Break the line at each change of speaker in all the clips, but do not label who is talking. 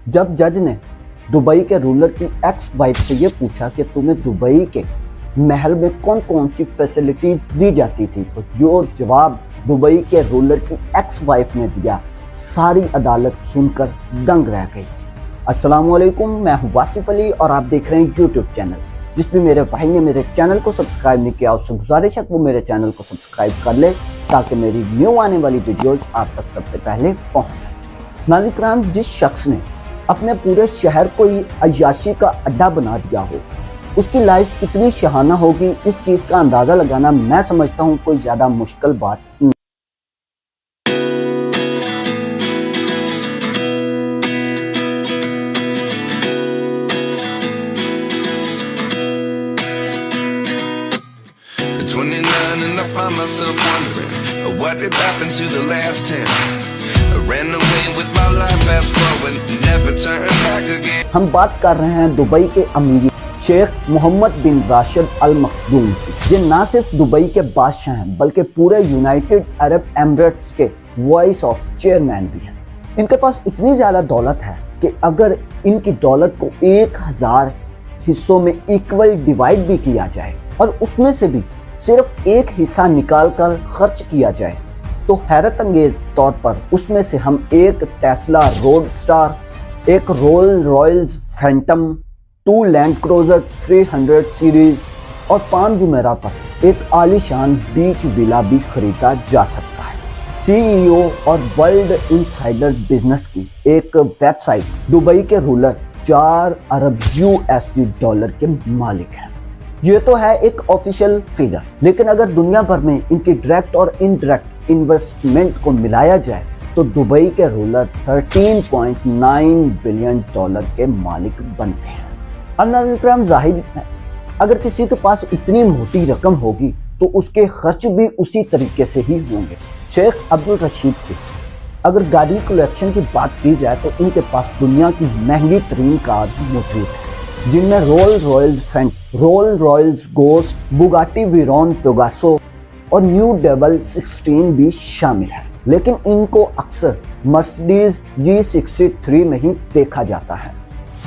जब जज ने दुबई के रूलर की एक्स वाइफ से ये पूछा कि तुम्हें दुबई के महल में कौन कौन सी फैसिलिटीज दी जाती थी, तो जो जवाब दुबई के रूलर की एक्स वाइफ ने दिया, सारी अदालत सुनकर दंग रह गई। अस्सलाम वालेकुम, मैं हूं वासिफ अली और आप देख रहे हैं यूट्यूब चैनल। जिस भी मेरे भाई ने मेरे चैनल को सब्सक्राइब नहीं किया, उससे गुजारिश है वो मेरे चैनल को सब्सक्राइब कर ले ताकि मेरी न्यू आने वाली वीडियोस आप तक सबसे पहले पहुंच सके। नाज़रीन किराम, जिस शख्स ने अपने पूरे शहर को ही अय्याशी का अड्डा बना दिया हो, उसकी लाइफ कितनी शहाना होगी, इस चीज़ का अंदाज़ा लगाना मैं समझता हूँ कोई ज़्यादा मुश्किल बात नहीं।
And I find myself wondering what did happen to the last 10. I ran away with my life, fast forward, never turn back again.
हम बात कर रहे हैं दुबई के अमीर शेख मोहम्मद बिन राशिद अल मखदूम की। ये ना सिर्फ दुबई के बादशाह हैं बल्कि पूरे यूनाइटेड अरब एमिरेट्स के वॉइस ऑफ चेयरमैन भी हैं। इनके पास इतनी ज़्यादा दौलत है कि अगर इनकी दौलत को 1000 हिस्सों में इक्वल डिवाइड भी किया जाए और उसमें से भी सिर्फ एक हिस्सा निकाल कर खर्च किया जाए तो हैरत अंगेज तौर पर उसमें से हम एक टेस्ला रोड स्टार, एक Rolls Royce Phantom, 2 Land Cruiser 300 series और 5 जुमेरा पर एक आलीशान बीच विला भी खरीदा जा सकता है। सीईओ और वर्ल्ड इनसाइडर बिजनेस की एक वेबसाइट दुबई के रूलर 4 अरब USD डॉलर के मालिक हैं। ये तो है एक ऑफिशियल फिगर, लेकिन अगर दुनिया भर में इनकी डायरेक्ट और इनडायरेक्ट इन्वेस्टमेंट को मिलाया जाए तो दुबई के रूलर 13.9 बिलियन डॉलर के मालिक बनते हैं। अब जाहिर है अगर किसी के पास इतनी मोटी रकम होगी तो उसके खर्च भी उसी तरीके से ही होंगे। शेख अब्दुल रशीद की अगर गाड़ी कलेक्शन की बात की जाए तो इनके पास दुनिया की महंगी तरीन कार्स मौजूद है, जिनमें रोल रॉयल्स गोस्ट, बुगाटी वीरॉन पेगासो और न्यू डेबल 16 भी शामिल है। लेकिन इनको अक्सर मर्सिडीज G63 में ही देखा जाता है,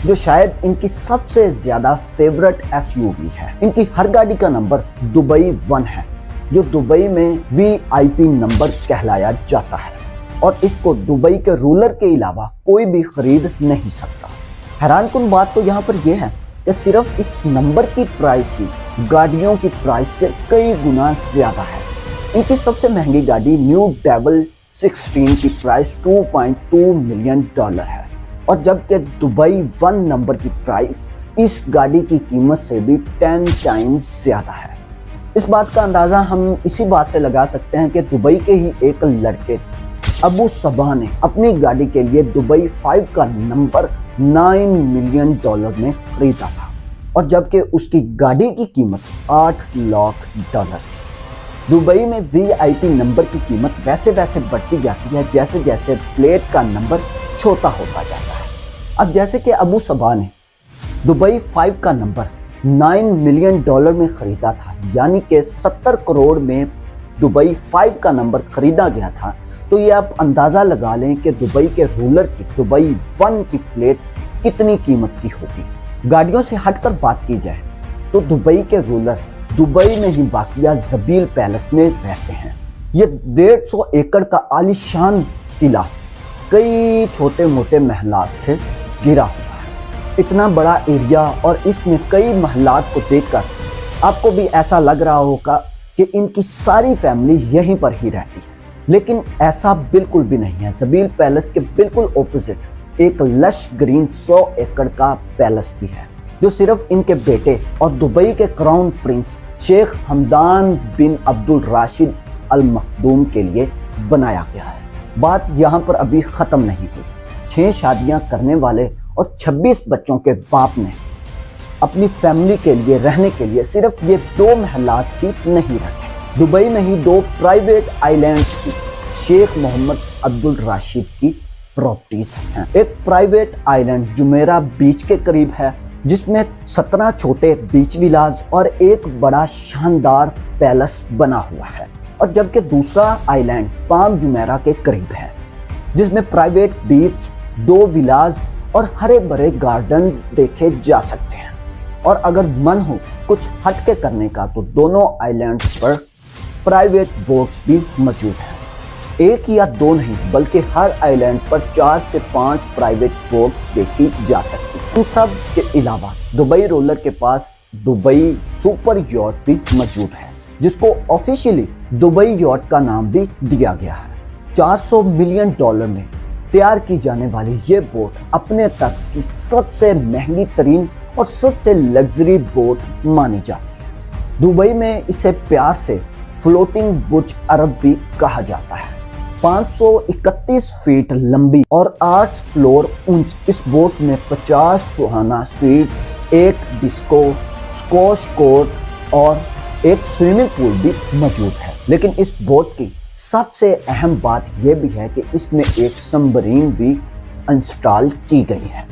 जो शायद इनकी सबसे ज्यादा फेवरेट SUV है। इनकी हर गाड़ी का नंबर दुबई 1 है, जो दुबई में VIP नंबर कहलाया जाता है और इसको दुबई के रूलर के अलावा कोई भी खरीद नहीं सकता। हैरानकुन बात तो यहाँ पर यह है कि सिर्फ इस नंबर की प्राइस ही गाड़ियों की प्राइस से कई गुना ज्यादा है। इनकी सबसे महंगी गाड़ी न्यू डेबल 16 की प्राइस 2.2 मिलियन डॉलर है और जबकि दुबई 1 नंबर की प्राइस इस गाड़ी की कीमत से भी 10 टाइम्स ज्यादा है। इस बात का अंदाजा हम इसी बात से लगा सकते हैं कि दुबई के ही एक लड़के अबू सबा ने अपनी गाड़ी के लिए दुबई 5 का नंबर 9 मिलियन डॉलर में खरीदा था और जबकि उसकी गाड़ी की कीमत 8 लाख डॉलर थी। दुबई में VIP नंबर की कीमत वैसे वैसे बढ़ती जाती है जैसे जैसे प्लेट का नंबर छोटा होता जाता है। अब जैसे कि अबू सबा ने दुबई 5 का नंबर 9 मिलियन डॉलर में खरीदा था, यानी कि 70 करोड़ में दुबई 5 का नंबर खरीदा गया था, तो ये आप अंदाज़ा लगा लें कि दुबई के रूलर की दुबई 1 की प्लेट कितनी कीमत की होगी। गाड़ियों से हटकर बात की जाए तो दुबई के रूलर दुबई में ही वाक़िया ज़बील पैलेस में रहते हैं। ये 150 एकड़ का आलीशान किला कई छोटे मोटे महलात से घिरा हुआ है। इतना बड़ा एरिया और इसमें कई महलात को देखकर आपको भी ऐसा लग रहा होगा कि इनकी सारी फैमिली यहीं पर ही रहती है, लेकिन ऐसा बिल्कुल भी नहीं है। ज़बील पैलेस के बिल्कुल ऑपोजिट एक लश ग्रीन 100 एकड़ का पैलेस भी है, जो सिर्फ इनके बेटे और दुबई के क्राउन प्रिंस शेख हमदान बिन अब्दुल राशिद अल मखदूम के लिए बनाया गया है। बात यहाँ पर अभी ख़त्म नहीं हुई। 6 शादियाँ करने वाले और 26 बच्चों के बाप ने अपनी फैमिली के लिए रहने के लिए सिर्फ ये 2 महलात ही नहीं रखे। दुबई में ही 2 प्राइवेट आइलैंड्स की शेख मोहम्मद अब्दुल राशिद की प्रॉपर्टीज हैं। एक प्राइवेट आइलैंड जुमेरा बीच के करीब है, जिसमें 17 छोटे बीच विलाज और एक बड़ा शानदार पैलेस बना हुआ है, और जबकि दूसरा आइलैंड पाम जुमेरा के करीब है, जिसमें प्राइवेट बीच, 2 विलाज اور ہرے بھرے گارڈنز دیکھے جا سکتے ہیں، اور اگر من ہو کچھ ہٹ کے کرنے کا تو دونوں آئی لینڈز پر پرائیویٹ بوٹس بھی موجود ہیں۔ ایک یا دو نہیں بلکہ ہر آئی لینڈ پر 4 سے 5 پرائیویٹ بوٹس دیکھی جا سکتی ہیں۔ ان سب کے علاوہ دبئی رولر کے پاس دبئی سپر یاٹ بھی موجود ہے، جس کو آفیشیلی دبئی یاٹ کا نام بھی دیا گیا ہے۔ $400 ملین میں تیار کی جانے والی یہ بوٹ اپنے طرز کی سب سے مہنگی ترین اور سب سے لگژری بوٹ مانی جاتی ہے۔ دبئی میں اسے پیار سے فلوٹنگ برج عرب بھی کہا جاتا ہے۔ 531 فیٹ لمبی اور 8 فلور اونچی اس بوٹ میں 50 سہانا سویٹس، ایک ڈسکو، اسکواش کورٹ اور ایک سوئمنگ پول بھی موجود ہے۔ لیکن اس بوٹ کی سب سے اہم بات یہ بھی ہے کہ اس میں ایک سبمرین بھی انسٹال کی گئی ہے۔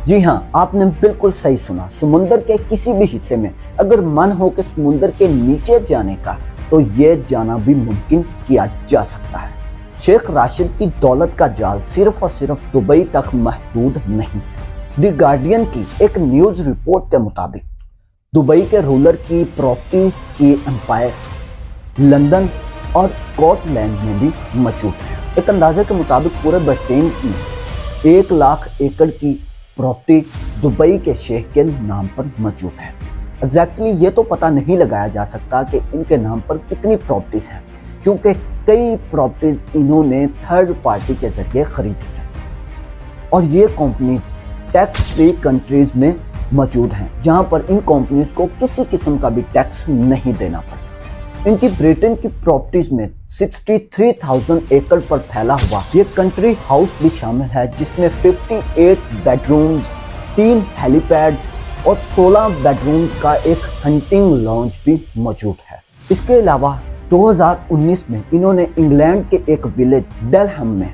جی ہاں، آپ نے بالکل صحیح سنا، سمندر کے کسی بھی حصے میں اگر من ہو کہ سمندر کے نیچے جانے کا تو یہ جانا بھی ممکن کیا جا سکتا ہے۔ شیخ راشد کی دولت کا جال صرف اور صرف دبئی تک محدود نہیں ہے۔ دی گارڈین کی ایک نیوز رپورٹ کے مطابق دبئی کے رولر کی پراپرٹیز کی امپائر لندن اور اسکاٹ لینڈ میں بھی موجود ہے۔ ایک اندازے کے مطابق پورے برطانیہ کی 1 لاکھ ایکڑ کی پراپرٹی دبئی کے شیخ کے نام پر موجود ہے۔ ایگزیکٹلی یہ تو پتہ نہیں لگایا جا سکتا کہ ان کے نام پر کتنی پراپرٹیز ہیں، کیونکہ کئی پراپرٹیز انہوں نے تھرڈ پارٹی کے ذریعے خریدی ہیں، اور یہ کمپنیز ٹیکس فری کنٹریز میں موجود ہیں جہاں پر ان کمپنیز کو کسی قسم کا بھی ٹیکس نہیں دینا پڑتا۔ ان کی برٹن کی پراپرٹیز میں 63,000 ایکڑ پر پھیلا ہوا یہ کنٹری ہاؤس بھی شامل ہے، جس میں 58 بیڈ رومز، 3 ہیلی پیڈز اور 16 بیڈ رومز کا ایک ہنٹنگ لاؤنج بھی موجود ہے۔ اس کے علاوہ 2019 میں انہوں نے انگلینڈ کے ایک ولیج ڈیلہم میں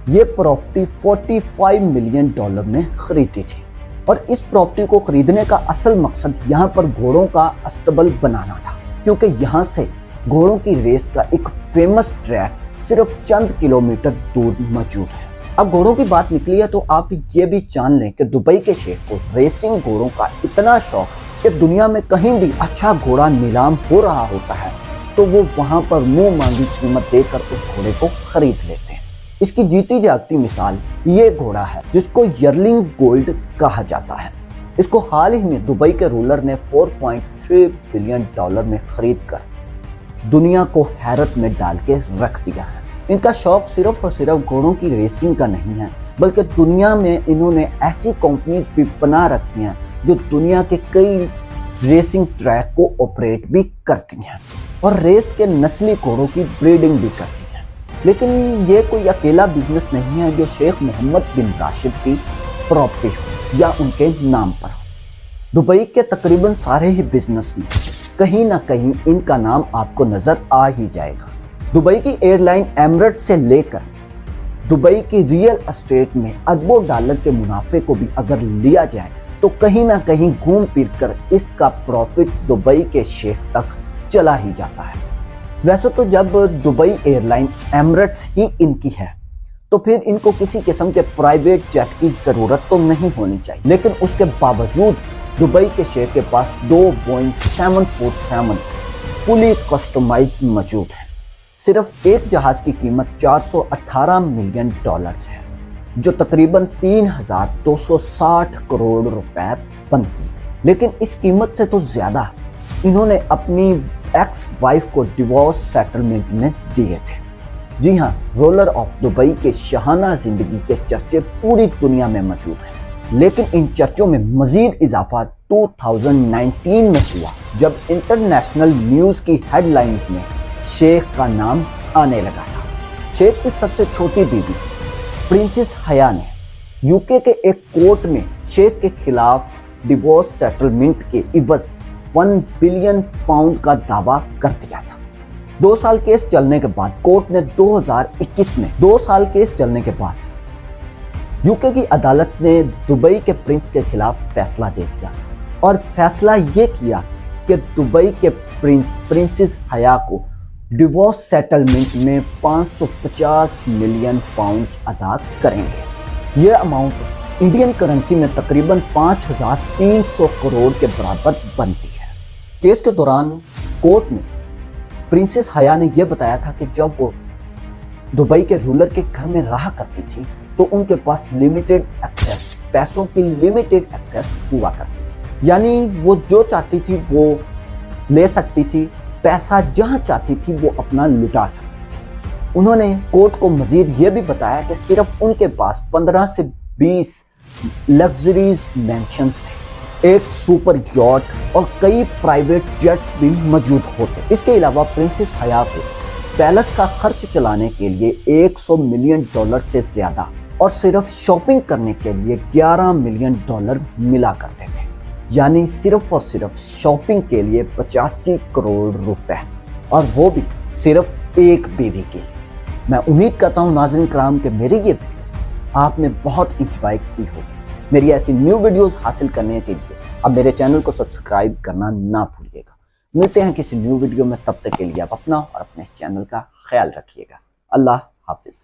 یہ پراپرٹی $45 ملین میں خریدی تھی، اور اس پراپرٹی کو خریدنے کا اصل مقصد یہاں پر گھوڑوں کا اسٹیبل بنانا تھا، کیونکہ یہاں سے گھوڑوں کی ریس کا ایک فیمس ٹریک صرف چند کلومیٹر دور موجود ہے۔ اب گھوڑوں کی بات نکلی ہے تو آپ یہ بھی جان لیں کہ دبئی کے شیخ کو ریسنگ گھوڑوں کا اتنا شوق کہ دنیا میں کہیں بھی اچھا گھوڑا نیلام ہو رہا ہوتا ہے تو وہ وہاں پر منہ مانگی قیمت دے کر اس گھوڑے کو خرید لیتے ہیں۔ اس کی جیتی جاگتی مثال یہ گھوڑا ہے جس کو یرلنگ گولڈ کہا جاتا ہے۔ اس کو حال ہی میں دبئی کے رولر نے $4.3 بلین میں خرید کر دنیا کو حیرت میں ڈال کے رکھ دیا ہے۔ ان کا شوق صرف اور صرف گھوڑوں کی ریسنگ کا نہیں ہے، بلکہ دنیا میں انہوں نے ایسی کمپنیز بھی بنا رکھی ہیں جو دنیا کے کئی ریسنگ ٹریک کو آپریٹ بھی کرتی ہیں اور ریس کے نسلی گھوڑوں کی بریڈنگ بھی کرتی ہیں۔ لیکن یہ کوئی اکیلا بزنس نہیں ہے جو شیخ محمد بن راشد کی پراپرٹی ہو یا ان کے نام پر ہو۔ دبئی کے تقریباً سارے ہی بزنس میں کہیں نہ کہیں ان کا نام آپ کو نظر آ ہی جائے گا۔ دبئی کی ایئر لائن ایمریٹ سے لے کر دبئی کی ریئل اسٹیٹ میں اربوں ڈالر کے منافع کو بھی اگر لیا جائے تو کہیں نہ کہیں گھوم پھر کر اس کا پروفٹ دبئی کے شیخ تک چلا ہی جاتا ہے۔ ویسے تو جب دبئی ایئر لائن ایمریٹس ہی ان کی ہے تو پھر ان کو کسی قسم کے پرائیویٹ جیٹ کی ضرورت تو نہیں ہونی چاہیے، لیکن اس کے باوجود دبئی کے شیخ کے پاس 2 بوئنگ 747 فلی کسٹمائزڈ موجود ہیں۔ صرف ایک جہاز کی قیمت $418 ملین ہے، جو تقریباً 3,260 کروڑ روپے بنتی ہے۔ لیکن اس قیمت سے تو زیادہ انہوں نے اپنی ایکس وائف کو ڈیورس سیٹلمنٹ میں دیے تھے۔ جی ہاں، رولر آف دبئی کے شاہانہ زندگی کے چرچے پوری دنیا میں موجود ہیں، لیکن ان چرچوں میں مزید اضافہ 2019 میں ہوا جب انٹرنیشنل نیوز کی ہیڈ لائنز میں شیخ کا نام آنے لگا تھا۔ شیخ کی سب سے چھوٹی بیوی پرنسس حیا نے یوکے کے ایک کورٹ میں شیخ کے خلاف ڈیورس سیٹلمنٹ کے عوض £1 بلین کا دعویٰ کر دیا تھا۔ 2 سال کیس چلنے کے بعد کورٹ نے 2021 میں 2 سال کیس چلنے کے بعد یوکے کی عدالت نے دبئی کے پرنس کے خلاف فیصلہ دے دیا اور فیصلہ یہ کیا کہ دبئی کے پرنسس حیا کو ڈیورس سیٹلمنٹ میں £550 ملین ادا کریں گے۔ یہ اماؤنٹ इंडियन करेंसी में तकरीबन 5,300 करोड़ के बराबर बनती है। केस के दौरान कोर्ट में प्रिंसेस हया ने यह बताया था कि जब वो दुबई के रूलर के घर में रहा करती थी तो उनके पास लिमिटेड एक्सेस, पैसों की लिमिटेड एक्सेस हुआ करती थी, यानी वो जो चाहती थी वो ले सकती थी, पैसा जहां चाहती थी वो अपना लुटा सकती थी। उन्होंने कोर्ट को मजीद ये भी बताया कि सिर्फ उनके पास 15 से 20 लग्जरीज मैंशंस थे, एक सुपर यॉट और कई प्राइवेट जेट्स भी मौजूद होते। इसके अलावा प्रिंसेस हया को पैलेस का खर्च चलाने के लिए $100 मिलियन से ज्यादा और सिर्फ शॉपिंग करने के लिए $11 मिलियन मिला करते थे, यानी सिर्फ और सिर्फ शॉपिंग के लिए 85 करोड़ रुपए, और वो भी सिर्फ एक बीवी के लिए। मैं उम्मीद करता हूँ नाज़रीन कराम कि मेरी ये वीडियो आपने बहुत इंजॉय की होगी। मेरी ऐसी न्यू वीडियोस हासिल करने के लिए अब मेरे चैनल को सब्सक्राइब करना ना भूलिएगा। मिलते हैं किसी न्यू वीडियो में, तब तक के लिए आप अपना और अपने इस चैनल का ख्याल रखिएगा। अल्लाह हाफिज।